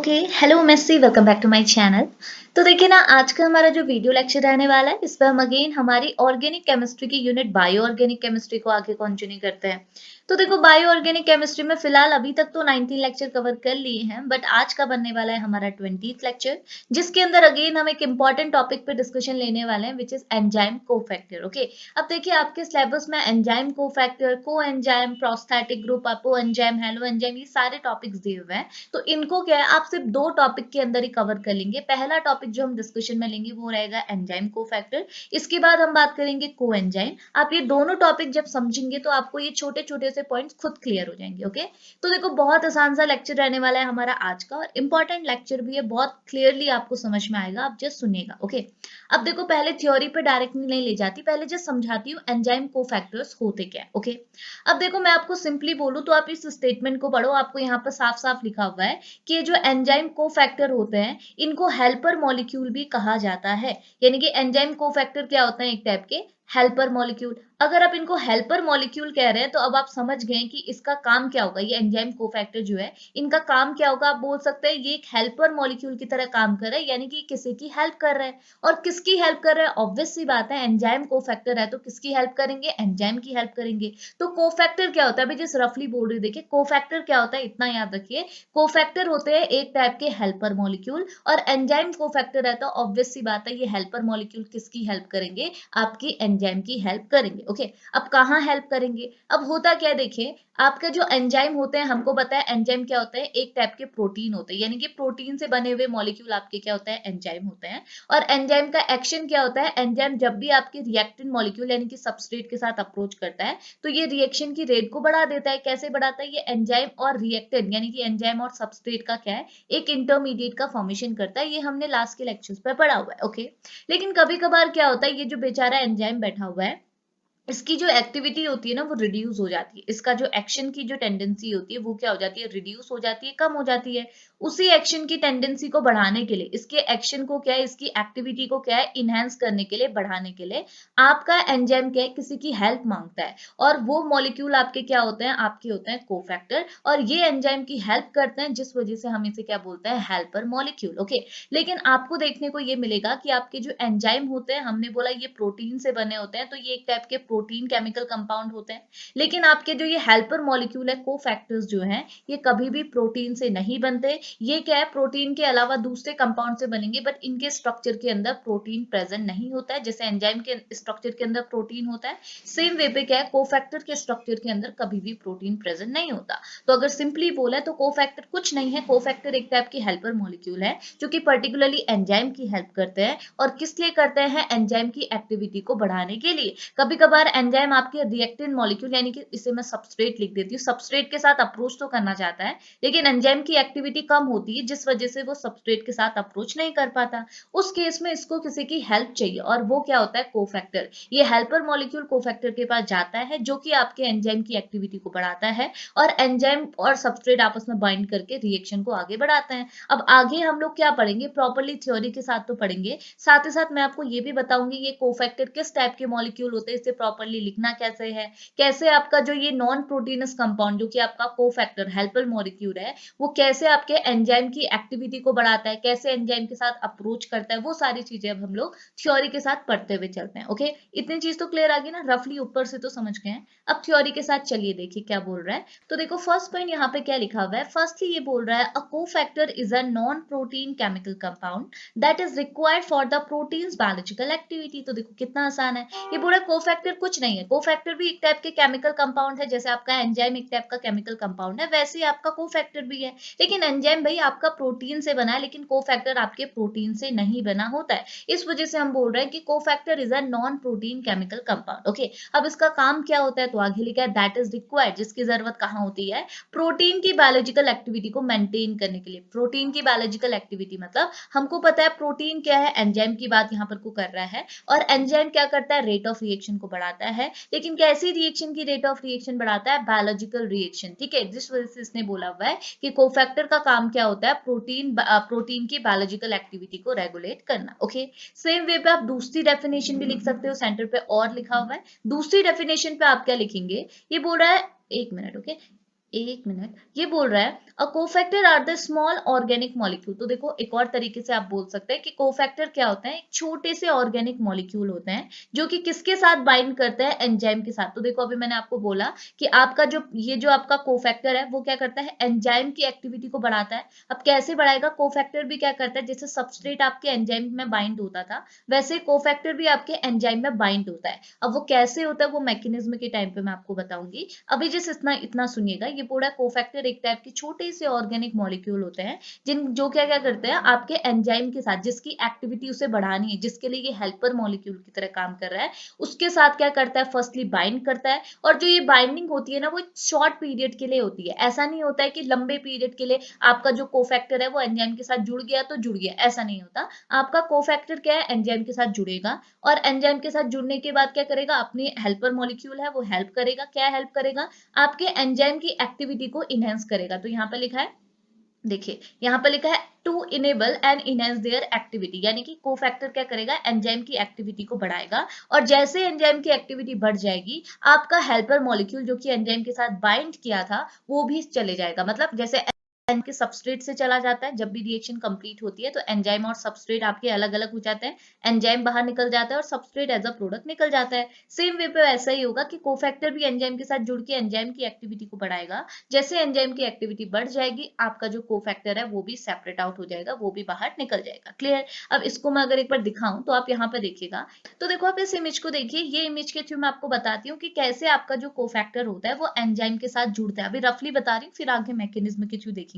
Okay, hello Messi, welcome back to my channel. तो देखिए ना, आज का हमारा जो वीडियो लेक्चर रहने वाला है, इस पर हम अगेन हमारी ऑर्गेनिक केमिस्ट्री की यूनिट बायो ऑर्गेनिक केमिस्ट्री को आगे कंटिन्यू करते हैं। तो देखो, बायो ऑर्गेनिक केमिस्ट्री में फिलहाल अभी तक तो 19 लेक्चर कवर कर लिए हैं, बट आज का बनने वाला है हमारा 20th लेक्चर, जिसके अंदर अगेन हम एक इंपॉर्टेंट टॉपिक पे डिस्कशन लेने वाले हैं, which is enzyme cofactor. Okay, अब देखिए आपके सिलेबस में enzyme cofactor, coenzyme, prosthetic group, apoenzyme, holoenzyme, ये सारे टॉपिक्स दिए हुए हैं। तो इनको क्या है, आप सिर्फ दो टॉपिक के अंदर ही कवर कर लेंगे। पहला टॉपिक जो हम डिस्कशन में लेंगे वो रहेगा एंजाइम कोफैक्टर, इसके बाद हम बात करेंगे को एंजाइम। आप ये दोनों टॉपिक जब समझेंगे तो आपको ये छोटे छोटे से पॉइंट्स खुद क्लियर हो जाएंगे। ओके, तो देखो बहुत आसान सा लेक्चर रहने वाला है हमारा आज का, और इंपॉर्टेंट लेक्चर भी है, बहुत क्लियरली आपको समझ में आएगा, आप जस्ट सुनिएगा। ओके, अब देखो पहले थ्योरी पे डायरेक्टली नहीं ले जाती, पहले जस्ट समझाती हूँ एंजाइम कोफैक्टर्स होते क्या है। ओके, अब देखो मैं आपको सिंपली बोलूं तो आप इस स्टेटमेंट को पढ़ो, आपको यहाँ पर साफ साफ लिखा हुआ है कि ये जो एंजाइम कोफैक्टर होते हैं इनको हेल्पर मॉलिक्यूल भी कहा जाता है। यानी कि एंजाइम कोफैक्टर क्या होता है, एक टाइप के हेल्पर मॉलिक्यूल। अगर आप इनको हेल्पर मॉलिक्यूल कह रहे हैं तो अब आप समझ गए कि इसका काम क्या होगा। ये एंजाइम कोफैक्टर जो है, इनका काम क्या होगा, आप बोल सकते हैं ये एक हेल्पर मॉलिक्यूल की तरह काम कर रहा है, यानी कि किसी की हेल्प कर रहा है। और किसकी हेल्प कर रहा है, ऑब्वियस सी बात है, एंजाइम कोफैक्टर है तो किसकी हेल्प करेंगे, एंजाइम की हेल्प करेंगे। तो कोफैक्टर क्या होता है, अभी जिस रफली बोल रही देखिए, कोफैक्टर क्या होता है इतना याद रखिए, कोफैक्टर होते हैं एक टाइप के हेल्पर मॉलिक्यूल, और एंजाइम कोफैक्टर है तो ऑब्वियस सी बात है ये हेल्पर मॉलिक्यूल किसकी हेल्प करेंगे, आपकी एंजाइम की हेल्प करेंगे। ओके, अब कहाँ हेल्प करेंगे, अब होता क्या है देखिए, आपके जो एंजाइम होते हैं, हमको पता है एंजाइम क्या होता है, एक टाइप के प्रोटीन होते हैं, यानी कि प्रोटीन से बने हुए मॉलिक्यूल आपके क्या होता है, एंजाइम होते हैं। और एंजाइम का एक्शन क्या होता है, एंजाइम जब भी आपके रिएक्टेंट मॉलिक्यूल यानी कि सबस्ट्रेट के साथ अप्रोच करता है तो ये रिएक्शन की रेट को बढ़ा देता है। कैसे बढ़ाता है, ये एंजाइम और रिएक्टेंट यानी कि एंजाइम और सबस्ट्रेट का क्या है, एक इंटरमीडिएट का फॉर्मेशन करता है। ये हमने लास्ट के लेक्चर्स पे पढ़ा हुआ है। ओके, लेकिन कभी कभार क्या होता है, ये जो बेचारा एंजाइम बैठा हुआ है, इसकी जो एक्टिविटी होती है ना वो रिड्यूस हो जाती है, इसका जो एक्शन की जो टेंडेंसी होती है वो क्या हो जाती है, रिड्यूस हो जाती है, कम हो जाती है। उसी एक्शन की टेंडेंसी को बढ़ाने के लिए, इसके एक्शन को क्या है, इसकी एक्टिविटी को क्या है, इनहेंस करने के लिए, बढ़ाने के लिए आपका एंजाइम क्या है, किसी की हेल्प मांगता है। और वो मॉलिक्यूल आपके क्या होते हैं, आपके होते हैं कोफैक्टर, और ये एंजाइम की हेल्प करते हैं, जिस वजह से हम इसे क्या बोलते हैं, हेल्पर मॉलिक्यूल। ओके, लेकिन आपको देखने को ये मिलेगा कि आपके जो एंजाइम होते हैं, हमने बोला ये प्रोटीन से बने होते हैं, तो ये एक टाइप के प्रोटीन केमिकल कंपाउंड होते हैं। लेकिन आपके जो ये हेल्पर मॉलिक्यूल है, कोफैक्टर्स जो हैं, ये कभी भी प्रोटीन से नहीं बनते। ये क्या है, प्रोटीन के अलावा दूसरे कंपाउंड से बनेंगे, बट इनके स्ट्रक्चर के अंदर प्रोटीन प्रेजेंट नहीं होता है, जैसे एंजाइम के स्ट्रक्चर के अंदर प्रोटीन होता है। सेम वे पे क्या है, कोफैक्टर के स्ट्रक्चर के अंदर कभी भी प्रोटीन प्रेजेंट नहीं होता। तो अगर सिंपली बोला तो कोफैक्टर कुछ नहीं है, कोफैक्टर एक टाइप की हेल्पर मॉलिक्यूल है जो कि पर्टिकुलरली एंजाइम की हेल्प करते हैं। और किस लिए करते हैं, एंजाइम की एक्टिविटी को बढ़ाने के लिए। कभी कभार एंजाइम आपके रिएक्टेंट मॉलिक्यूल यानी कि इसे मैं सबस्ट्रेट लिख देती हूँ, सबस्ट्रेट के साथ अप्रोच तो करना चाहता है, लेकिन एंजाइम की एक्टिविटी कम होती है, जिस वजह से वो सबस्ट्रेट के साथ अप्रोच नहीं कर पाता। उस केस में इसको किसी की हेल्प चाहिए, और वो क्या होता है, कोफैक्टर। ये हेल्पर मॉलिक्यूल कोफैक्टर के पास जाता है, जो कि आपके एंजाइम की एक्टिविटी को बढ़ाता है, और एंजाइम और सबस्ट्रेट आपस में बाइंड करके रिएक्शन को आगे बढ़ाते हैं। अब आगे हम लोग क्या पढ़ेंगे, प्रॉपर्ली थ्योरी के साथ तो पढ़ेंगे, साथ ही साथ मैं आपको ये भी बताऊंगी ये कोफैक्टर किस टाइप के मॉलिक्यूल होते हैं, इसे प्रॉपर्ली लिखना कैसे है, कैसे आपका जो ये नॉन प्रोटीनस कंपाउंड जो कि आपका कोफैक्टर हेल्पर मॉलिक्यूल है, वो कैसे आपके एंजाइम की एक्टिविटी को बढ़ाता है, कैसे एंजाइम के साथ अप्रोच करता है, वो सारी चीजें अब हम लोग थ्योरी के साथ पढ़ते हुए चलते हैं। ओके, इतनी चीज तो क्लियर आ गई ना, रफली ऊपर से तो समझ गए हैं। अब थ्योरी के साथ चलिए देखिए क्या बोल रहा है। तो देखो फर्स्ट पॉइंट यहाँ पे क्या लिखा हुआ है, फर्स्टली ये बोल रहा है a cofactor is a non protein chemical compound that is required for the proteins biological activity. तो देखो कितना आसान है, ये बोला कोफैक्टर कुछ नहीं है, कोफैक्टर भी एक टाइप के केमिकल कंपाउंड है, जैसे आपका एंजाइम एक टाइप का केमिकल कंपाउंड है, वैसे ही आपका कोफैक्टर भी है। लेकिन एंजाइम भाई आपका प्रोटीन से बना है, लेकिन कोफैक्टर आपके प्रोटीन से नहीं बना होता है। इस वजह से हम बोल रहे हैं कि cofactor is a non protein chemical compound. Okay, अब इसका काम क्या होता है, तो आगे लिखा है दैट इज रिक्वायर्ड, जिसकी जरूरत कहाँ होती है, प्रोटीन की बायोलॉजिकल एक्टिविटी को मेंटेन करने के लिए। प्रोटीन की बायोलॉजिकल एक्टिविटी मतलब हमको पता है प्रोटीन क्या है, एंजाइम की बात यहाँ पर को कर रहा है, और एंजाइम क्या करता है, रेट ऑफ रिएक्शन को बढ़ाता है। लेकिन कैसी रिएक्शन की रेट ऑफ रिएक्शन बढ़ाता है, बायोलॉजिकल रिएक्शन। ठीक है, जिस वजह से इसने बोला हुआ है कि कोफैक्टर का काम क्या होता है, प्रोटीन की बायोलॉजिकल एक्टिविटी को रेगुलेट करना। ओके, सेम वे पे आप दूसरी डेफिनेशन भी लिख सकते हो, सेंटर पे और लिखा हुआ है। दूसरी डेफिनेशन पे आप क्या लिखेंगे, ये बोल रहा है, एक मिनट। ओके, एक मिनट, ये बोल रहा है a cofactor are the small organic molecule. तो देखो एक और तरीके से आप बोल सकते हैं कि कोफैक्टर क्या होता है, एक छोटे से ऑर्गेनिक मॉलिक्यूल होते हैं जो कि किसके साथ बाइंड करते हैं, एंजाइम के साथ। तो देखो अभी मैंने आपको बोला कि आपका जो ये जो आपका कोफैक्टर है वो क्या करता है, एंजाइम की एक्टिविटी को बढ़ाता है। अब कैसे बढ़ाएगा, कोफैक्टर भी क्या करता है, जैसे सबस्ट्रेट आपके एंजाइम में बाइंड होता था वैसे कोफैक्टर भी आपके एंजाइम में बाइंड होता है। अब वो कैसे होता है वो मैकेनिज्म के टाइम पे मैं आपको बताऊंगी। अभी जिस इतना इतना सुनिएगा, ये पूरा कोफैक्टर एक टाइप के छोटे से ऑर्गेनिक मॉलिक्यूल होते हैं जिन जो क्या क्या करते हैं आपके एंजाइम के साथ, जिसकी एक्टिविटी उसे बढ़ानी है, जिसके लिए ये हेल्पर मॉलिक्यूल की तरह काम कर रहा है, उसके साथ क्या करता है, फर्स्टली बाइंड करता है। और जो ये बाइंडिंग होती है ना वो शॉर्ट पीरियड के लिए होती है। ऐसा नहीं होता है कि लंबे पीरियड के लिए आपका जो कोफैक्टर है वो एंजाइम के साथ जुड़ गया तो जुड़ गया, ऐसा नहीं होता। आपका कोफैक्टर क्या है, एंजाइम के साथ जुड़ेगा और एंजाइम के साथ जुड़ने के बाद क्या करेगा, अपनी हेल्पर मॉलिक्यूल है वो हेल्प करेगा। क्या हेल्प करेगा, आपके एंजाइम की एक्टिविटी को इनहेंस करेगा। तो यहाँ पे लिखा है, देखिए यहाँ पे लिखा है to enable and enhance their activity, यानी कि कोफैक्टर क्या करेगा, एंजाइम की एक्टिविटी को बढ़ाएगा। और जैसे एंजाइम की एक्टिविटी बढ़ जाएगी, आपका हेल्पर मॉलिक्यूल जो कि एंजाइम के साथ बाइंड किया था वो भी चले जाएगा। मतलब जैसे एंजाइम के सबस्ट्रेट से चला जाता है, जब भी रिएक्शन कंप्लीट होती है तो एंजाइम और सबस्ट्रेट आपके अलग अलग हो जाते हैं, एंजाइम बाहर निकल जाता है और सबस्ट्रेट एज अ प्रोडक्ट निकल जाता है। सेम वे पे ऐसा ही होगा कि कोफैक्टर भी एंजाइम के साथ जुड़ के एंजाइम की एक्टिविटी को बढ़ाएगा। जैसे एंजाइम की एक्टिविटी बढ़ जाएगी, आपका जो कोफैक्टर है वो भी सेपरेट आउट हो जाएगा, वो भी बाहर निकल जाएगा। क्लियर। अब इसको मैं अगर एक बार दिखाऊं तो आप यहाँ पे देखिएगा, तो देखो आप इस इमेज को देखिए, ये इमेज के थ्रू मैं आपको बताती हूँ कि कैसे आपका जो कोफैक्टर होता है वो एंजाइम के साथ जुड़ता है। अभी रफली बता रही हूँ, फिर आगे मैकेनिज्म के थ्रू देखेंगे।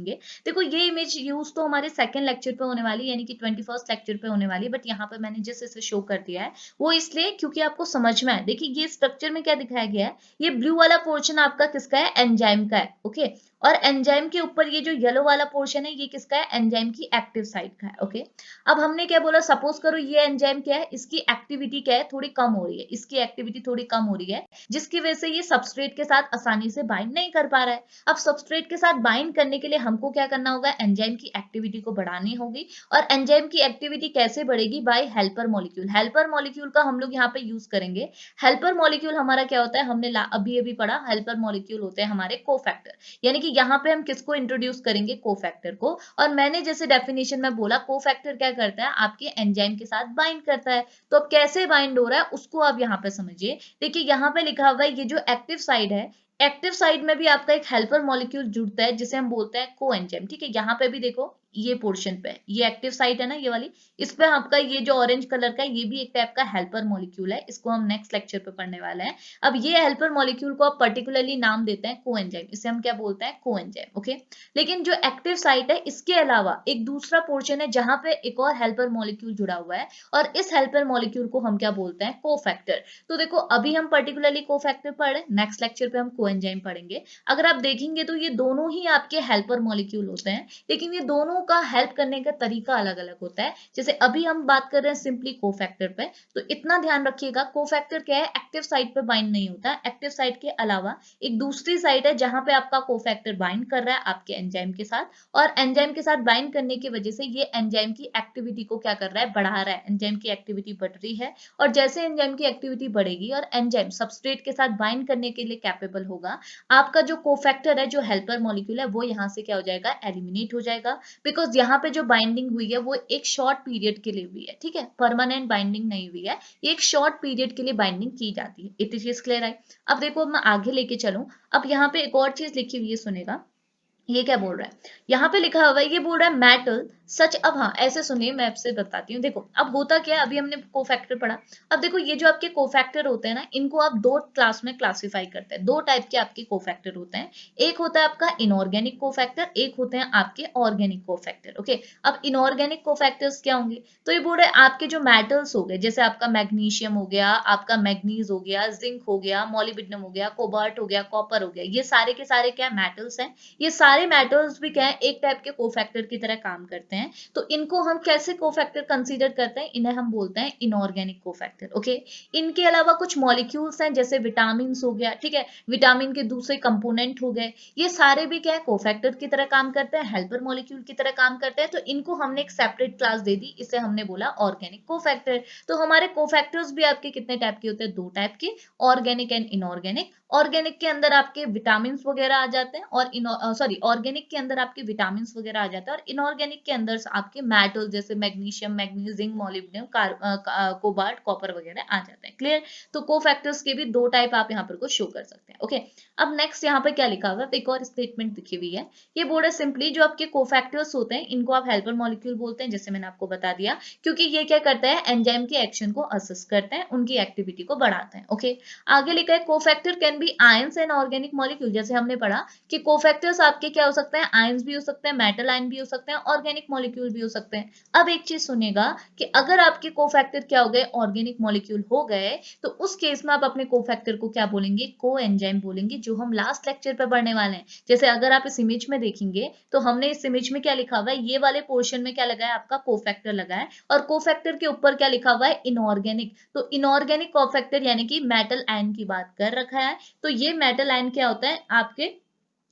देखो ये इमेज यूज तो हमारे सेकंड लेक्चर पे होने वाली, यानी कि 21st लेक्चर पे होने वाली, बट यहाँ पे मैंने जिस इसे शो कर दिया है वो इसलिए क्योंकि आपको समझ में आए। देखिए ये स्ट्रक्चर में क्या दिखाया गया है, ये ब्लू वाला पोर्शन आपका किसका है, एंजाइम का है। ओके, और एंजाइम के ऊपर ये जो येलो वाला पोर्शन है ये किसका है, एंजाइम की एक्टिव साइट का है। ओके, अब हमने क्या बोला, सपोज करो ये एंजाइम क्या है, इसकी एक्टिविटी क्या है, थोड़ी कम हो रही है, इसकी एक्टिविटी थोड़ी कम हो रही है, जिसकी वजह से ये सबस्ट्रेट के साथ आसानी से बाइंड नहीं कर पा रहा है। अब सबस्ट्रेट के साथ बाइंड करने के लिए हमको क्या करना होगा, एंजाइम की एक्टिविटी को बढ़ानी होगी। और एंजाइम की एक्टिविटी कैसे बढ़ेगी, by helper molecule. Helper molecule का हम लोग यहाँ पे यूज करेंगे। हेल्पर मॉलिक्यूल हमारा क्या होता है, हमने अभी अभी पढ़ा, हेल्पर मॉलिक्यूल होते हैं हमारे कोफैक्टर। यानी कि यहाँ पे हम किसको इंट्रोड्यूस करेंगे, कोफैक्टर को। और मैंने जैसे डेफिनेशन में बोला, कोफैक्टर क्या करता है, आपके एंजाइम के साथ बाइंड करता है। तो अब कैसे बाइंड हो रहा है उसको आप यहाँ पे समझिए। देखिए यहाँ पे लिखा हुआ है, ये जो एक्टिव साइड है, एक्टिव साइड में भी आपका एक हेल्पर मॉलिक्यूल जुड़ता है जिसे हम बोलते हैं कोएंजाइम। ठीक है, यहाँ पे भी देखो ये पोर्शन पे ये एक्टिव साइट है ना, ये वाली, इस पे आपका ये जो ऑरेंज कलर का है ये भी एक टाइप का हेल्पर मॉलिक्यूल है। इसको हम नेक्स्ट लेक्चर पे पढ़ने वाले हैं। अब ये हेल्पर मॉलिक्यूल को आप पर्टिकुलरली नाम देते हैं कोएंजाइम, इसे हम क्या बोलते हैं, कोएंजाइम। ओके, लेकिन जो एक्टिव साइट है इसके अलावा एक दूसरा पोर्शन है जहां पे एक और हेल्पर मॉलिक्यूल जुड़ा हुआ है, और इस हेल्पर मॉलिक्यूल को हम क्या बोलते हैं, कोफैक्टर। तो देखो अभी हम पर्टिकुलरली कोफैक्टर पढ़े, नेक्स्ट लेक्चर पे हम कोएंजाइम पढ़ेंगे। अगर आप देखेंगे तो ये दोनों ही आपके हेल्पर मॉलिक्यूल होते हैं, लेकिन ये दोनों का हेल्प करने का तरीका अलग अलग होता है। जैसे अभी हम बात कर रहे हैं सिंपली कोफैक्टर पे, तो इतना ध्यान रखिएगा, कोफैक्टर क्या है, एक्टिव साइट पे बाइंड नहीं होता। एक्टिव साइट के अलावा एक दूसरी साइट है जहां पे आपका कोफैक्टर बाइंड कर रहा है आपके एंजाइम के साथ, और एंजाइम के साथ बाइंड करने की वजह से ये एंजाइम की एक्टिविटी को क्या कर रहा है, बढ़ा रहा है। एंजाइम की एक्टिविटी बढ़ रही है, और जैसे एंजाइम की एक्टिविटी बढ़ेगी और एंजाइम सबस्ट्रेट के साथ बाइंड करने के लिए कैपेबल होगा, आपका जो कोफैक्टर है, जो हेल्पर मॉलिक्यूल है, वो यहाँ से क्या हो जाएगा, एलिमिनेट हो जाएगा। बिकॉज यहाँ पे जो बाइंडिंग हुई है वो एक शॉर्ट पीरियड के लिए हुई है। ठीक है, परमानेंट बाइंडिंग नहीं हुई है, ये एक शॉर्ट पीरियड के लिए बाइंडिंग की जाती है। इतनी चीज क्लियर है। अब देखो मैं आगे लेके चलूं, अब यहाँ पे एक और चीज लिखी हुई है, सुनेगा ये क्या बोल रहा है, यहाँ पे लिखा हुआ है, ये बोल रहा है मेटल सच। अब हाँ ऐसे सुनिए, मैं आपसे बताती हूँ। देखो अब होता क्या है, अभी हमने कोफैक्टर पढ़ा। अब देखो ये जो आपके कोफैक्टर होते हैं ना, इनको आप दो क्लास में क्लासिफाई करते हैं। दो टाइप के आपके कोफैक्टर होते हैं, एक होता है आपका इनऑर्गेनिक कोफैक्टर, एक होते हैं आपके ऑर्गेनिक कोफैक्टर। ओके, अब इनऑर्गेनिक कोफैक्टर्स क्या होंगे, तो ये बोल रहे हैं आपके जो मेटल्स हो गए, जैसे आपका मैग्नीशियम हो गया, आपका मैग्नीज हो गया, जिंक हो गया, मोलिब्डेनम हो गया, कोबाल्ट हो गया, कॉपर हो गया, ये सारे के सारे क्या मेटल्स हैं। ये सारे सारे मेटल्स भी क्या है, एक टाइप के कोफैक्टर की तरह काम करते हैं। तो इनको हम कैसे कोफैक्टर कंसीडर करते हैं, इन्हें हम बोलते हैं इनऑर्गेनिक कोफैक्टर। ओके, इनके अलावा कुछ मॉलिक्यूल्स हैं जैसे विटामिन हो गया, ठीक है, विटामिन के दूसरे कंपोनेंट हो गए, ये सारे भी क्या है, कोफैक्टर की तरह काम करते हैं, हेल्पर मॉलिक्यूल की तरह काम करते हैं। तो इनको हमने एक सेपरेट क्लास दे दी, इसे हमने बोला ऑर्गेनिक कोफैक्टर। तो हमारे कोफैक्टर्स भी आपके कितने टाइप के होते हैं, दो टाइप के, ऑर्गेनिक एंड इनऑर्गेनिक। ऑर्गेनिक के अंदर आपके विटामिन वगैरह आ जाते हैं, और सॉरी, ऑर्गेनिक के अंदर आपके विटामिन वगैरह आ जाते हैं, और इनऑर्गेनिक के अंदर आपके मेटल जैसे magnesium, manganese, zinc, molybdenum, cobalt, copper वगैरह आ जाते हैं। क्लियर। तो कोफैक्टर्स के भी दो टाइप आप यहाँ पर को शो कर सकते हैं। ओके, अब नेक्स्ट यहाँ पर क्या लिखा हुआ है, एक और स्टेटमेंट लिखी हुई है। ये बोर्ड है सिंपली जो आपके कोफैक्टर्स होते हैं इनको आप हेल्पर मॉलिक्यूल बोलते हैं, जैसे मैंने आपको बता दिया, क्योंकि ये क्या करता है, एंजाइम के एक्शन को असिस्ट करते हैं, उनकी एक्टिविटी को बढ़ाते हैं। ओके, आगे लिखा है cofactor can be ions and organic molecule. जैसे हमने पढ़ा कि कोफैक्टर्स आपके क्या हो सकते हैं, आयंस भी हो सकते हैं, मेटल आयन भी हो सकते हैं, ऑर्गेनिक मॉलिक्यूल भी हो सकते हैं। अब एक चीज सुनिएगा कि अगर आपके कोफैक्टर क्या हो गए, ऑर्गेनिक मॉलिक्यूल हो गए, तो उस केस में आप अपने कोफैक्टर को क्या बोलेंगे, को एंजाइम बोलेंगे, जो हम लास्ट लेक्चर पे पढ़ने वाले हैं। जैसे अगर आप इस इमेज में देखेंगे तो हमने इस इमेज में क्या लिखा हुआ है, ये वाले पोर्शन में क्या लगा है, आपका कोफैक्टर लगा है, और कोफैक्टर के ऊपर क्या लिखा हुआ है, इनऑर्गेनिक। तो इनऑर्गेनिक कोफैक्टर यानी कि मेटल आयन की बात कर रखा है। तो ये मेटल आयन क्या होता है, आपके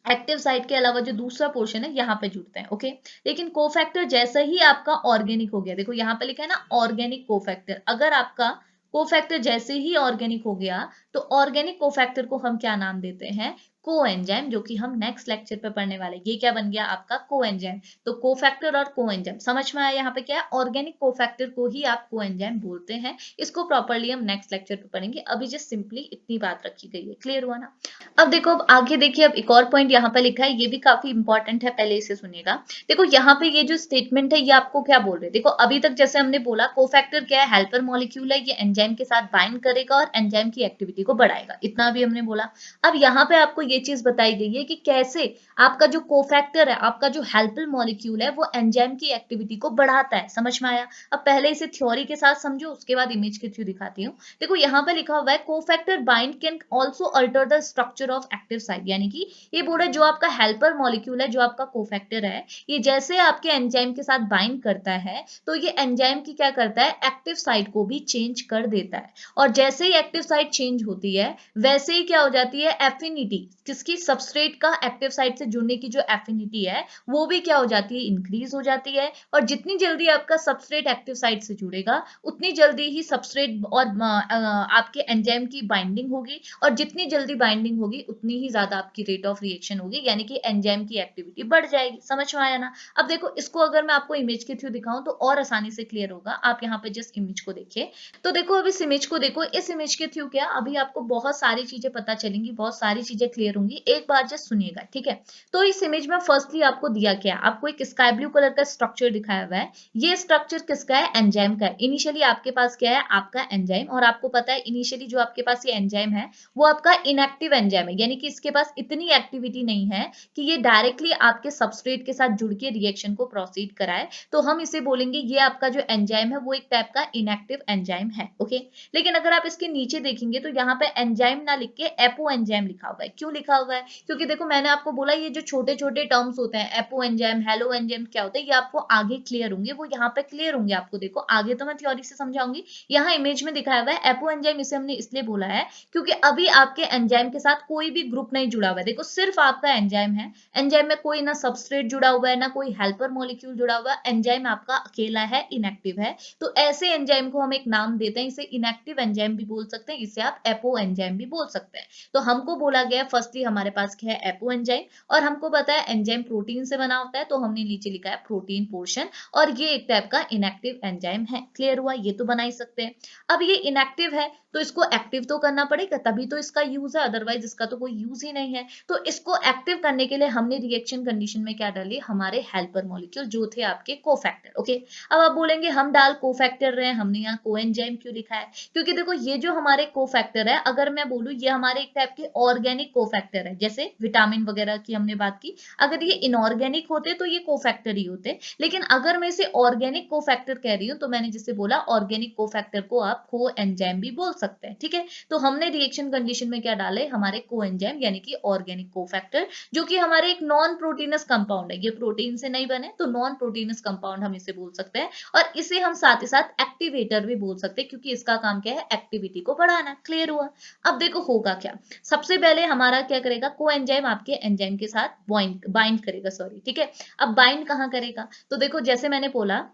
एक्टिव साइट के अलावा जो दूसरा पोर्शन है यहाँ पे जुड़ते हैं। ओके, लेकिन कोफैक्टर जैसे ही आपका ऑर्गेनिक हो गया, देखो यहाँ पे लिखा है ना ऑर्गेनिक कोफैक्टर, अगर आपका कोफैक्टर जैसे ही ऑर्गेनिक हो गया तो ऑर्गेनिक कोफैक्टर को हम क्या नाम देते हैं, कोएंजाइम, जो कि हम नेक्स्ट लेक्चर पे पढ़ने वाले। ये क्या बन गया आपका, कोएंजाइम। तो कोफैक्टर और कोएंजाइम समझ में आया, यहाँ पे क्या है, ऑर्गेनिक कोफैक्टर को ही आप कोएंजाइम बोलते हैं। इसको प्रॉपर्ली हम नेक्स्ट लेक्चर पे पढ़ेंगे, अभी जस्ट सिंपली इतनी बात रखी गई है। क्लियर हुआ ना। अब देखो, अब आगे देखिए, अब एक और पॉइंट यहाँ पे लिखा है, ये भी काफी इंपॉर्टेंट है, पहले इसे सुनिएगा। देखो यहाँ पे ये जो स्टेटमेंट है, ये आपको क्या बोल रहे हैं, देखो अभी तक जैसे हमने बोला कोफैक्टर क्या है, हेल्पर मॉलिक्यूल है, ये एंजाइम के साथ बाइंड करेगा और एंजाइम की एक्टिविटी को बढ़ाएगा, इतना भी हमने बोला। अब यहाँ पे आपको ये चीज बताई गई है कि कैसे आपका जो कोफैक्टर है, आपका जो हेल्पर मॉलिक्यूल है, वो एंजाइम की एक्टिविटी को बढ़ाता है। समझ में आया। अब पहले इसे थ्योरी के साथ समझो, उसके बाद इमेज के थ्रू दिखाती हूँ। देखो यहाँ पे लिखा हुआ है cofactor bind can also alter the structure of active site, यानी कि ये बोल रहा है जो आपका हेल्पर मॉलिक्यूल है, जो आपका कोफैक्टर है, ये जैसे आपके एंजाइम के साथ बाइंड करता है तो ये एंजाइम की क्या करता है, एक्टिव साइट को भी चेंज कर देता है। और जैसे ही एक्टिव साइट चेंज होती है वैसे ही क्या हो जाती है, एफिनिटी, किसकी, सबस्ट्रेट का एक्टिव साइट से जुड़ने की जो एफिनिटी है वो भी क्या हो जाती है, इंक्रीज हो जाती है। और जितनी जल्दी आपका सबस्ट्रेट एक्टिव साइट से जुड़ेगा उतनी जल्दी ही सबस्ट्रेट और आपके एंजाइम की बाइंडिंग होगी, और जितनी जल्दी बाइंडिंग होगी उतनी ही ज्यादा आपकी रेट ऑफ रिएक्शन होगी, यानी कि एंजाइम की एक्टिविटी बढ़ जाएगी। समझ में आया ना। अब देखो इसको अगर मैं आपको इमेज के थ्रू दिखाऊं तो और आसानी से क्लियर होगा। आप यहाँ पे जस्ट इमेज को देखिए, तो देखो अब इस इमेज को देखो, इस इमेज के थ्रू क्या अभी आपको बहुत सारी चीजें पता चलेंगी, बहुत सारी चीजें क्लियर होंगी। एक बार जस्ट सुनिएगा, ठीक है। तो इस इमेज में फर्स्टली आपको दिया क्या, आपको एक स्काई ब्लू कलर का स्ट्रक्चर दिखाया हुआ है। ये स्ट्रक्चर किसका है, एंजाइम का है। इनिशियली आपके पास क्या है, आपका एंजाइम, और आपको पता है इनिशियली जो आपके पास ये एंजाइम है वो आपका इनएक्टिव एंजाइम है, यानी कि इसके पास इतनी एक्टिविटी नहीं है कि ये डायरेक्टली आपके सबस्ट्रेट के साथ जुड़ के रिएक्शन को प्रोसीड कराए। तो हम इसे बोलेंगे ये आपका जो एंजाइम है वो एक टाइप का इनएक्टिव एंजाइम है। ओके, लेकिन अगर आप इसके नीचे देखेंगे तो यहाँ पे एंजाइम ना लिख के एपो एंजाइम लिखा हुआ है। क्यों लिखा हुआ है, क्योंकि देखो मैंने आपको बोला ये जो छोटे छोटे टर्म्स होते हैं, एपो एंजाइम, हेलो एंजाइम क्या होता है, ये आपको आगे क्लियर होंगे, वो यहाँ पे क्लियर होंगे आपको। देखो आगे तो मैं थ्योरी से समझाऊंगी, यहाँ इमेज में दिखाया हुआ है एपो एंजाइम, इसे हमने इसलिए बोला है क्योंकि अभी आपके एंजाइम के साथ कोई भी ग्रुप नहीं जुड़ा हुआ है। देखो सिर्फ आपका एंजाइम है, एंजाइम में कोई ना सबस्ट्रेट जुड़ा हुआ है, ना कोई हेल्पर मॉलिक्यूल जुड़ा हुआ है, एंजाइम आपका अकेला है, इनएक्टिव है। तो ऐसे एंजाइम को हम एक नाम देते हैं, इसे इनएक्टिव एंजाइम भी बोल सकते हैं, इसे आप एपो एंजाइम भी बोल सकते हैं। तो हमको बोला गया फर्स्टली हमारे पास क्या है, एपो एंजाइम, और हमको पता है एंजाइम प्रोटीन से बना होता है, तो हमने नीचे लिखा है प्रोटीन पोर्शन, और ये एक टाइप का इनएक्टिव एंजाइम है। क्लियर हुआ, ये तो बना ही सकते हैं। अब ये इनएक्टिव है तो इसको एक्टिव तो करना पड़ेगा, तभी तो इसका यूज है, अदरवाइज इसका तो कोई यूज ही नहीं है। तो इसको एक्टिव करने के लिए हमने रिएक्शन कंडीशन में क्या डाली, हमारे हेल्पर मॉलिक्यूल जो थे आपके कोफैक्टर। ओके, अब आप बोलेंगे हम डाल कोफैक्टर रहे हैं, हमने यहाँ कोएंजाइम क्यों लिखा है, क्योंकि देखो ये जो हमारे कोफैक्टर है, अगर मैं बोलूं ये हमारे एक टाइप के ऑर्गेनिक कोफैक्टर कोफैक्टर है, जैसे विटामिन वगैरह की हमने बात की। अगर ये इनऑर्गेनिक होते तो ये कोफैक्टर ही होते, लेकिन अगर मैं इसे ऑर्गेनिक कोफैक्टर कह रही हूँ तो मैंने जिसे बोला ऑर्गेनिक कोफैक्टर को आप को एंजाइम भी बोल सकते हैं, ठीक है। तो हमने रिएक्शन कंडीशन में क्या डाले, हमारे को एंजाइम यानी कि ऑर्गेनिक कोफैक्टर, जो कि हमारे एक नॉन प्रोटीनस कंपाउंड है। ये प्रोटीन से नहीं बने तो नॉन प्रोटीनस कंपाउंड हम इसे बोल सकते हैं, और इसे हम साथ ही साथ एक्टिवेटर भी बोल सकते हैं, क्योंकि इसका काम क्या है, एक्टिविटी को बढ़ाना। क्लियर हुआ। अब देखो होगा क्या, सबसे पहले हमारा क्या करेगा, को एंजाइम आपके एंजाइम के साथ बाइंड करेगा, सॉरी, ठीक है। अब बाइंड कहाँ करेगा, तो देखो जैसे मैंने बोला,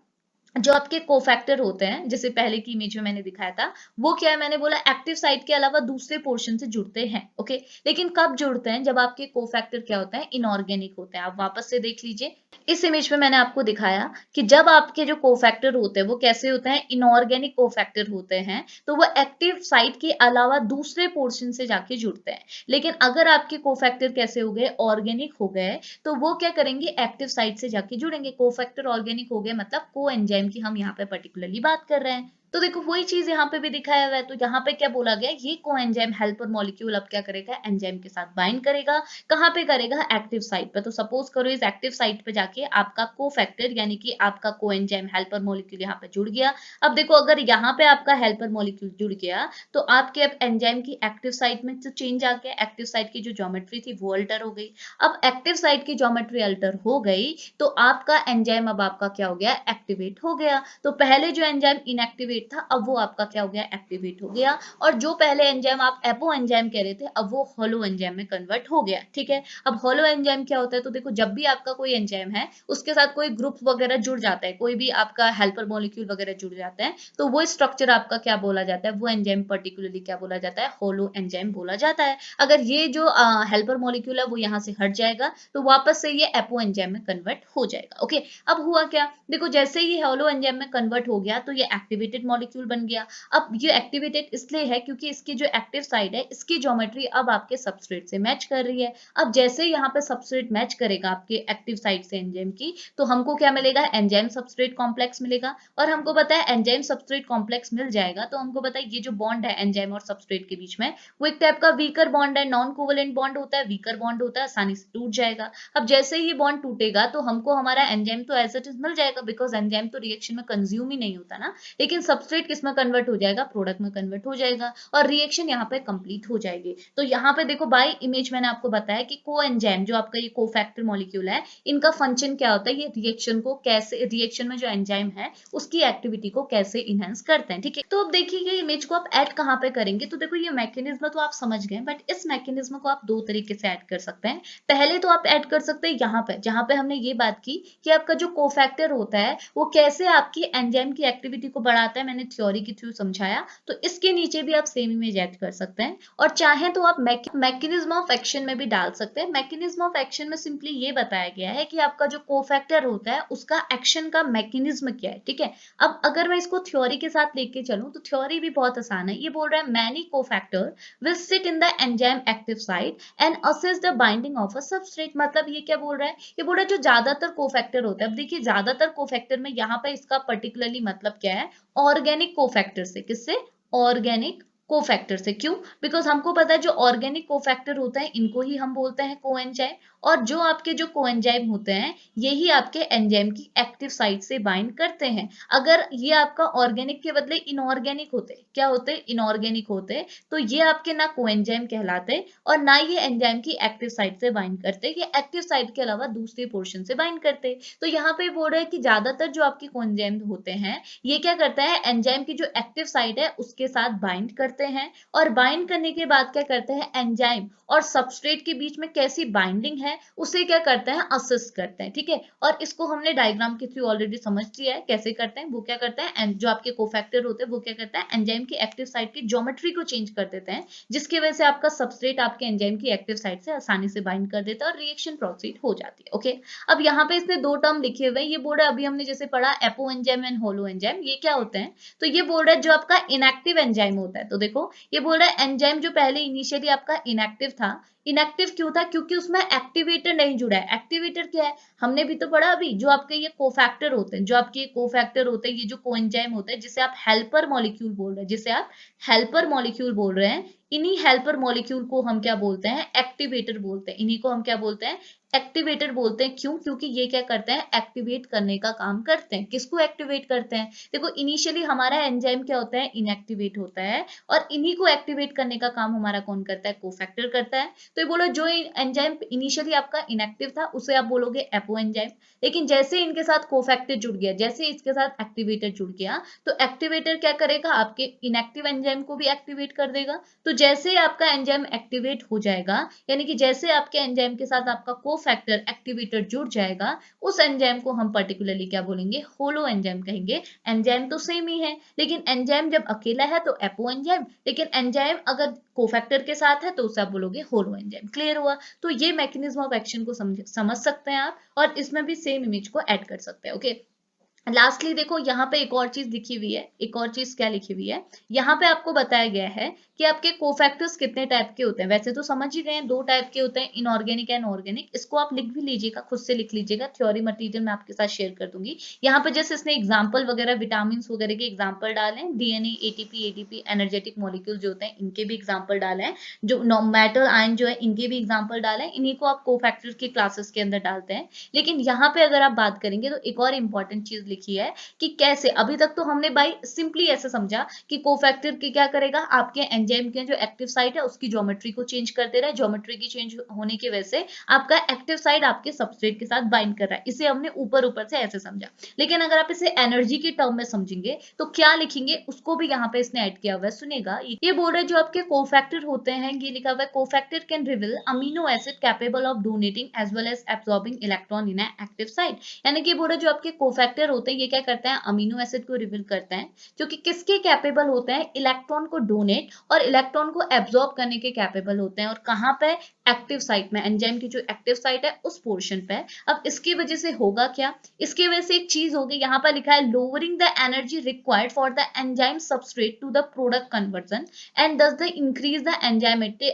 जो आपके कोफैक्टर होते हैं, जैसे पहले की इमेज में मैंने दिखाया था, वो क्या है, मैंने बोला एक्टिव साइट के अलावा दूसरे पोर्शन से जुड़ते हैं, ओके। लेकिन कब जुड़ते हैं, जब आपके कोफैक्टर क्या होते हैं, इनऑर्गेनिक होते हैं। आप वापस से देख लीजिए, इस इमेज में मैंने आपको दिखाया कि जब आपके जो कोफैक्टर होते हैं वो कैसे होते हैं, इनऑर्गेनिक कोफैक्टर होते हैं, तो वो एक्टिव साइट के अलावा दूसरे पोर्शन से जाके जुड़ते हैं। लेकिन अगर आपके कोफैक्टर कैसे हो गए, ऑर्गेनिक हो गए, तो वो क्या करेंगे, एक्टिव साइट से जाके जुड़ेंगे। कोफैक्टर ऑर्गेनिक हो गए मतलब को एंजाइम की हम यहाँ पे पर्टिकुलरली बात कर रहे हैं। तो देखो वही चीज यहाँ पे भी दिखाया हुआ है। तो यहाँ पे क्या बोला गया, ये को एंजाइम हेल्पर मॉलिक्यूल अब क्या करेगा, एंजाइम के साथ बाइंड करेगा। कहाँ पे करेगा, एक्टिव साइट पे। तो सपोज करो इस एक्टिव साइट पे जाके आपका कोफैक्टर यानी कि आपका को एंजाइम हेल्पर मॉलिक्यूल यहाँ पे जुड़ गया। अब देखो अगर यहाँ पे आपका हेल्पर मॉलिक्यूल जुड़ गया तो आपके अब एंजाइम की एक्टिव साइट में तो चेंज आ गया, एक्टिव साइट की जो ज्योमेट्री थी वो अल्टर हो गई। अब एक्टिव साइट की ज्योमेट्री अल्टर हो गई तो आपका एंजाइम अब आपका क्या हो गया, एक्टिवेट हो गया। तो पहले जो एंजाइम इनएक्टिवेट था, अब वो आपका क्या हो गया, एक्टिवेट हो गया। और जो पहले एंजाइम आप एपो एंजाइम कह रहे थे, अब वो होलो एंजाइम में कन्वर्ट हो गया, ठीक है। अब होलो एंजाइम क्या होता है, तो देखो जब भी आपका कोई एंजाइम है उसके साथ कोई ग्रुप वगैरह जुड़ जाता है, कोई भी आपका हेल्पर मॉलिक्यूल वगैरह जुड़ जाते हैं, तो वो स्ट्रक्चर आपका क्या बोला जाता है, वो एंजाइम पर्टिकुलरली क्या बोला जाता है, होलो एंजाइम बोला जाता है। अगर ये जो हेल्पर मॉलिक्यूल है वो यहाँ से हट जाएगा तो वापस से ये एपो एंजाइम में कन्वर्ट हो जाएगा, ओके। अब हुआ क्या, देखो जैसे ही होलो एंजाइम में कन्वर्ट हो गया तो ये एक्टिवेटेड मॉलिक्यूल बन गया। अब ये एक्टिवेटेड इसलिए है क्योंकि इसकी जो एक्टिव साइड है, इसकी ज्योमेट्री अब आपके सबस्ट्रेट से मैच कर रही है। अब जैसे यहाँ पे सबस्ट्रेट मैच करेगा आपके एक्टिव साइड से एंजाइम की, तो हमको क्या मिलेगा, एंजाइम सबस्ट्रेट कॉम्प्लेक्स मिलेगा। और हमको पता है एंजाइम सबस्ट्रेट कॉम्प्लेक्स मिल जाएगा तो हमको पता है ये जो बॉन्ड है एंजाइम और सबस्ट्रेट के बीच में, वो एक टाइप का वीकर बॉन्ड है, नॉन कोवेलेंट बॉन्ड होता है, वीकर बॉन्ड होता है, आसानी से टूट जाएगा। अब जैसे ही बॉन्ड टूटेगा तो हमको हमारा एंजाइम तो एज इट इज मिल जाएगा, बिकॉज एंजाइम तो रिएक्शन में कंज्यूम ही नहीं होता ना। लेकिन सबस्ट्रेट किस में कन्वर्ट हो जाएगा, प्रोडक्ट में कन्वर्ट हो जाएगा, और रिएक्शन यहाँ पे कंप्लीट हो जाएगी। तो यहाँ पे देखो बाय इमेज मैंने आपको बताया कि को एंजाइम जो आपका ये कोफैक्टर मॉलिक्यूल है, इनका फंक्शन क्या होता है, ये रिएक्शन को कैसे, रिएक्शन में जो एंजाइम है उसकी एक्टिविटी को कैसे इनहेंस करते हैं, ठीक है। तो अब देखिए ये इमेज को आप ऐड कहाँ पे करेंगे, तो देखो ये मैकेनिज्म तो आप समझ गए, बट इस मैकेनिज्म को आप दो तरीके से ऐड कर सकते हैं। पहले तो आप ऐड कर सकते हैं यहाँ पे, जहां पे हमने ये बात की कि आपका जो कोफैक्टर होता है वो कैसे आपकी एंजाइम की एक्टिविटी को बढ़ाता है, मैंने थ्योरी के थ्रू समझाया। तो इसके नीचे भी आप सेम इमेज ऐड कर सकते हैं, और चाहे तो आप मैकेनिज्म ऑफ एक्शन में भी डाल सकते हैं। मैकेनिज्म ऑफ एक्शन में सिंपली ये बताया गया है कि आपका जो कोफैक्टर होता है उसका एक्शन का मैकेनिज्म क्या है, ठीक है। अब अगर मैं इसको थ्योरी के साथ लेके चलूं तो थ्योरी भी बहुत आसान है। ये बोल रहा है many cofactor will sit in the enzyme active site and assess the binding of a substrate. मतलब ये क्या बोल रहा है, ये बोल रहा है जो ज्यादातर कोफैक्टर होता है, अब देखिए ज्यादातर कोफैक्टर में यहाँ पे इसका पर्टिकुलरली मतलब क्या है, ऑर्गेनिक कोफैक्टर से, किससे, ऑर्गेनिक कोफैक्टर से। क्यों, बिकॉज हमको पता है जो ऑर्गेनिक कोफैक्टर होता है इनको ही हम बोलते हैं कोएंजाइम, और जो आपके जो कोएंजाइम होते हैं यही आपके एंजाइम की एक्टिव साइट से बाइंड करते हैं। अगर ये आपका ऑर्गेनिक के बदले इनऑर्गेनिक होते, क्या होते, इनऑर्गेनिक होते, तो ये आपके ना कोएंजाइम कहलाते और ना ये एंजाइम की एक्टिव साइट से बाइंड करते, ये एक्टिव साइट के अलावा दूसरे पोर्शन से बाइंड करते। तो यहाँ पे बोल रहा है कि ज्यादातर जो आपके कोएंजाइम होते हैं ये क्या करता है, एंजाइम की जो एक्टिव साइट है उसके साथ बाइंड करते हैं, और बाइंड करने के बाद क्या करते हैं, एंजाइम और सबस्ट्रेट के बीच में कैसी बाइंडिंग है उसे क्या करते हैं, असेस करते हैं, ठीक है। और इसको हमने डायग्राम के थ्रू ऑलरेडी समझ लिया है कैसे करते हैं। वो क्या करते हैं, जो आपके कोफैक्टर होते हैं वो क्या करता है, एंजाइम की एक्टिव साइट की ज्योमेट्री को चेंज कर देते हैं, जिसकी वजह से आपका सबस्ट्रेट आपके एंजाइम की एक्टिव साइट से आसानी से बाइंड कर देता है और रिएक्शन प्रोसीड हो जाती है, ओके। अब यहाँ पे इसने दो टर्म लिखे हुए हैं, ये बोल रहा है अभी हमने जैसे पढ़ा apo enzyme and holo enzyme, ये क्या होते हैं, तो ये बोल रहा है जो आपका इनएक्टिव एंजाइम होता है, तो देखो देखो ये बोल रहा है एंजाइम जो पहले इनिशियली आपका इनएक्टिव था, इनएक्टिव क्यों था? क्योंकि उसमें एक्टिवेटर नहीं जुड़ा है। एक्टिवेटर क्या है? हमने भी तो पढ़ा अभी, जो आपके ये कोफैक्टर होते हैं, जो आपके ये कोफैक्टर होते हैं, ये जो कोएंजाइम होते हैं, जिसे आप हेल्पर मॉलिक्यूल बोल रहे हैं, जिसे आप हेल्पर मॉलिक्यूल बोल रहे हैं, इन्हीं हेल्पर मॉलिक्यूल को हम क्या बोलते हैं? एक्टिवेटर बोलते हैं। इन्हीं को हम क्या बोलते हैं? एक्टिवेटर बोलते हैं। क्यों? क्योंकि ये क्या करते हैं? एक्टिवेट करने का काम करते हैं। किसको एक्टिवेट करते हैं? देखो इनिशियली हमारा एंजाइम क्या होता है? इनएक्टिवेट होता है, और इन्हीं को एक्टिवेट करने का काम हमारा कौन करता है? कोफैक्टर करता है। तो ये बोलो जो एंजाइम इनिशियली आपका इनएक्टिव था उसे आप बोलोगे एपो एंजाइम, लेकिन जैसे इनके साथ कोफैक्टर जुड़ गया, जैसे इसके साथ एक्टिवेटर जुड़ गया, तो एक्टिवेटर क्या करेगा? आपके इनएक्टिव एंजाइम को भी एक्टिवेट कर देगा। तो जैसे आपका एंजाइम एक्टिवेट हो जाएगा, यानी कि जैसे आपके एंजाइम के साथ आपका कोफैक्टर एक्टिवेटर जुड़ जाएगा, उस एंजाइम को हम पर्टिकुलरली क्या बोलेंगे? होलो एंजाइम कहेंगे। एंजाइम तो सेम ही है, लेकिन एंजाइम जब अकेला है तो एपो एंजाइम, लेकिन एंजाइम अगर कोफैक्टर के साथ है तो उसे आप बोलोगे होलो एंजाइम। क्लियर हुआ? तो ये मैकेनिज्म ऑफ एक्शन को समझ सकते हैं आप, और इसमें भी सेम इमेज को ऐड कर सकते हैं। ओके, लास्टली देखो यहाँ पे एक और चीज लिखी हुई है। एक और चीज क्या लिखी हुई है? यहाँ पे आपको बताया गया है कि आपके कोफैक्टर्स कितने टाइप के होते हैं। वैसे तो समझ ही गए हैं, 2 टाइप के होते हैं, इनऑर्गेनिक एंड ऑर्गेनिक। इसको आप लिख भी लीजिएगा, खुद से लिख लीजिएगा, थ्योरी मटेरियल मैं आपके साथ शेयर कर दूंगी। यहाँ पे जैसे इसने एग्जाम्पल वगैरह विटामिन वगैरह के एग्जाम्पल डाले हैं, DNA, ATP, ADP, energetic molecule जो होते हैं इनके भी एग्जाम्पल डाले हैं, जो मेटल आयन जो है इनके भी एग्जाम्पल डाले हैं। इन्हीं को आप कोफैक्टर्स के क्लासेस के अंदर डालते हैं। लेकिन यहाँ पे अगर आप बात करेंगे तो एक और इंपॉर्टेंट चीज लिखी है कि कैसे। अभी तक तो हमने भाई सिंपली ऐसे समझा कि कोफैक्टर की क्या करेगा? आपके एंजाइम के जो एक्टिव साइट है उसकी ज्योमेट्री को चेंज कर दे रहा है। ज्योमेट्री की चेंज होने की वजह से आपका एक्टिव साइट आपके सबस्ट्रेट के साथ बाइंड कर रहा है। इसे हमने ऊपर ऊपर से ऐसे समझा, लेकिन अगर आप इसे एनर्जी के टर्म में समझेंगे तो क्या लिखेंगे उसको भी यहाँ पे इसने ऐड किया हुआ है। सुनेगा, ये बोल रहा है जो आपके कोफैक्टर होते हैं, ये लिखा हुआ है cofactor can reveal amino acid capable of donating as well as absorbing electron in active site. यानी कि बोल रहा है जो आपके कोफैक्टर होते हैं ये क्या करते हैं? अमीनो एसिड को रिवील करते हैं, जो कि किसके कैपेबल होते हैं? इलेक्ट्रॉन को डोनेट और इलेक्ट्रॉन को एब्जॉर्ब करने के कैपेबल होते हैं। और कहां पे? एक्टिव साइट में, एंजाइम की जो एक्टिव साइट है उस पोर्शन पे। अब इसकी वजह से होगा क्या? इसकी वजह से एक चीज होगी, यहाँ पर लिखा है lowering the energy required for the enzyme substrate to the product conversion and thus the increase the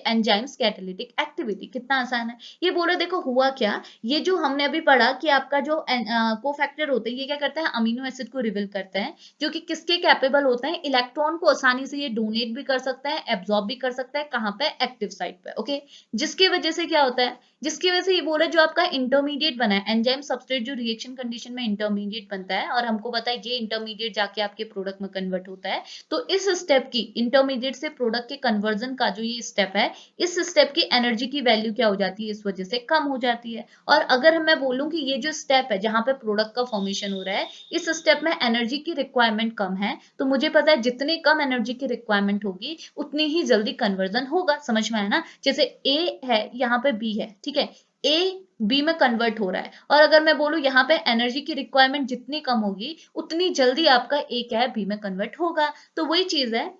enzymes catalytic activity. कितना आसान है। ये बोलो देखो हुआ क्या, ये जो हमने अभी पढ़ा कि आपका जो कोफैक्टर होते हैं ये क्या करता है? अमीनो एसिड को रिवील करते हैं, जो कि किसके कैपेबल होते हैं? इलेक्ट्रॉन को आसानी से ये डोनेट भी कर सकता है, एब्जॉर्ब भी कर सकता है। कहां पे? एक्टिव साइट पे। ओके, जिसकी वजह से क्या होता है? जिसकी वजह से ये बोला जो आपका इंटरमीडिएट बना है, एंजाइम सबस्ट्रेट जो रिएक्शन कंडीशन में इंटरमीडिएट बनता है, और हमको पता है ये इंटरमीडिएट जाके आपके प्रोडक्ट में कन्वर्ट होता है। तो इस स्टेप की, इंटरमीडिएट से प्रोडक्ट के कन्वर्जन का जो ये स्टेप है, इस स्टेप की एनर्जी की वैल्यू क्या हो जाती है? इस वजह से कम हो जाती है। और अगर मैं बोलूं कि ये जो स्टेप है जहां पे प्रोडक्ट का फॉर्मेशन हो रहा है, इस स्टेप में एनर्जी की रिक्वायरमेंट कम है, तो मुझे पता है जितनी कम एनर्जी की रिक्वायरमेंट होगी उतनी ही जल्दी कन्वर्जन होगा। समझ में आया ना? जैसे ए है, यहाँ पे बी है, ठीक है, ए बी में कन्वर्ट हो रहा है, और अगर मैं बोलूं यहाँ पे एनर्जी की रिक्वायरमेंट जितनी कम होगी उतनी जल्दी आपका ए क्या है? बी में कन्वर्ट होगा। तो वही चीज है,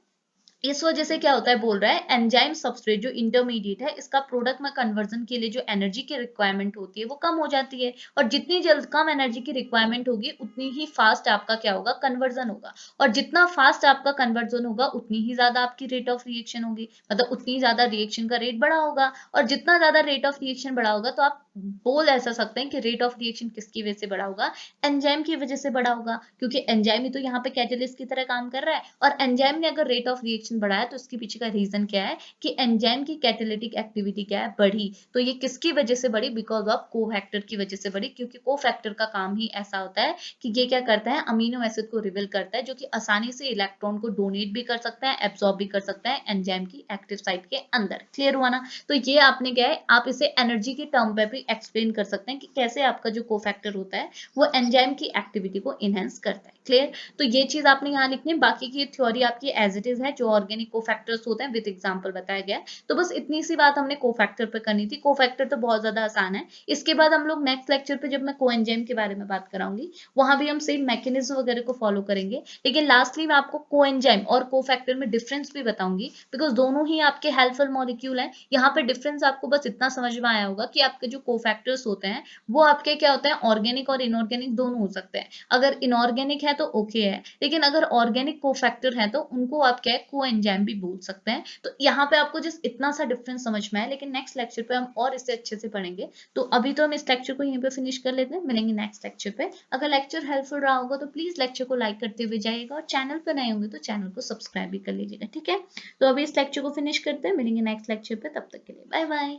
इस वजह से क्या होता है? बोल रहा है एंजाइम सबस्ट्रेट जो इंटरमीडिएट है इसका प्रोडक्ट में कन्वर्जन के लिए जो एनर्जी की रिक्वायरमेंट होती है वो कम हो जाती है, और जितनी जल्द कम एनर्जी की रिक्वायरमेंट होगी उतनी ही फास्ट आपका क्या होगा? कन्वर्जन होगा। और जितना फास्ट आपका कन्वर्जन होगा उतनी ही ज्यादा आपकी रेट ऑफ रिएक्शन होगी, मतलब उतनी ज्यादा रिएक्शन का रेट बढ़ा होगा। और जितना ज्यादा रेट ऑफ रिएक्शन बढ़ा होगा तो आप बोल ऐसा सकते हैं कि रेट ऑफ रिएक्शन किसकी वजह से बढ़ा होगा? एंजाइम की वजह से बढ़ा होगा, क्योंकि एंजाइम ही तो यहाँ पे कैटलिस्ट की तरह काम कर रहा है। और एंजाइम ने अगर रेट ऑफ रिएक्शन बढ़ाया तो इसके पीछे का रीजन क्या है? कि एंजाइम की कैटालिटिक एक्टिविटी क्या है? बढ़ी। तो ये किसकी वजह से बढ़ी? बिकॉज ऑफ कोफैक्टर की वजह से बढ़ी, क्योंकि कोफैक्टर का काम ही ऐसा होता है कि ये क्या करता है? अमीनो एसिड को रिवील करता है, जो कि आसानी से इलेक्ट्रॉन को डोनेट भी कर सकता है, एब्सॉर्ब भी कर सकता है एंजाइम की एक्टिव साइट के अंदर। क्लियर हुआ ना? तो ये आपने क्या है, आप इसे एनर्जी के टर्म पे भी एक्सप्लेन कर सकते हैं कि कैसे आपका जो कोफैक्टर होता है वो एंजाइम की एक्टिविटी को इनहेंस करता है। क्लियर? तो ये चीज आपने यहाँ लिखनी है, बाकी की थ्योरी आपकी एज इट इज है, जो ऑर्गेनिक कोफैक्टर्स होते हैं विद एग्जांपल बताया गया है। तो बस इतनी सी बात हमने कोफैक्टर पे करनी थी। कोफैक्टर तो बहुत ज्यादा आसान है। इसके बाद हम लोग नेक्स्ट लेक्चर पे जब मैं कोएंजाइम के बारे में बात कराऊंगी वहां भी हम सेम मैकेनिज्म वगैरह को फॉलो करेंगे, लेकिन लास्टली मैं आपको कोएंजाइम और कोफैक्टर में डिफरेंस भी बताऊंगी, बिकॉज दोनों ही आपके हेल्पफुल मॉलिक्यूल हैं। यहाँ पे डिफरेंस आपको बस इतना समझ में आया होगा कि आपके जो कोफैक्टर्स होते हैं वो आपके क्या होते हैं, ऑर्गेनिक और इनऑर्गेनिक दोनों हो सकते हैं। अगर इनऑर्गेनिक है तो ओके है, लेकिन अगर ऑर्गेनिक कोफैक्टर है तो उनको आप क्या है, कोएंजाइम भी बोल सकते हैं। तो यहाँ पे आपको जिस इतना सा डिफरेंस समझ में आया, लेकिन नेक्स्ट लेक्चर पे हम और इससे अच्छे से पढ़ेंगे। तो अभी तो हम इस लेक्चर को यहीं पे फिनिश कर लेते हैं, मिलेंगे नेक्स्ट लेक्चर पे। अगर लेक्चर हेल्पफुल रहा होगा तो प्लीज लेक्चर को लाइक करते हुए जाइएगा, और चैनल पर नए होंगे तो चैनल को सब्सक्राइब भी कर लीजिएगा, ठीक है। तो अभी इस लेक्चर को फिनिश करते हैं, मिलेंगे नेक्स्ट लेक्चर पे, तब तक के लिए बाय बाय।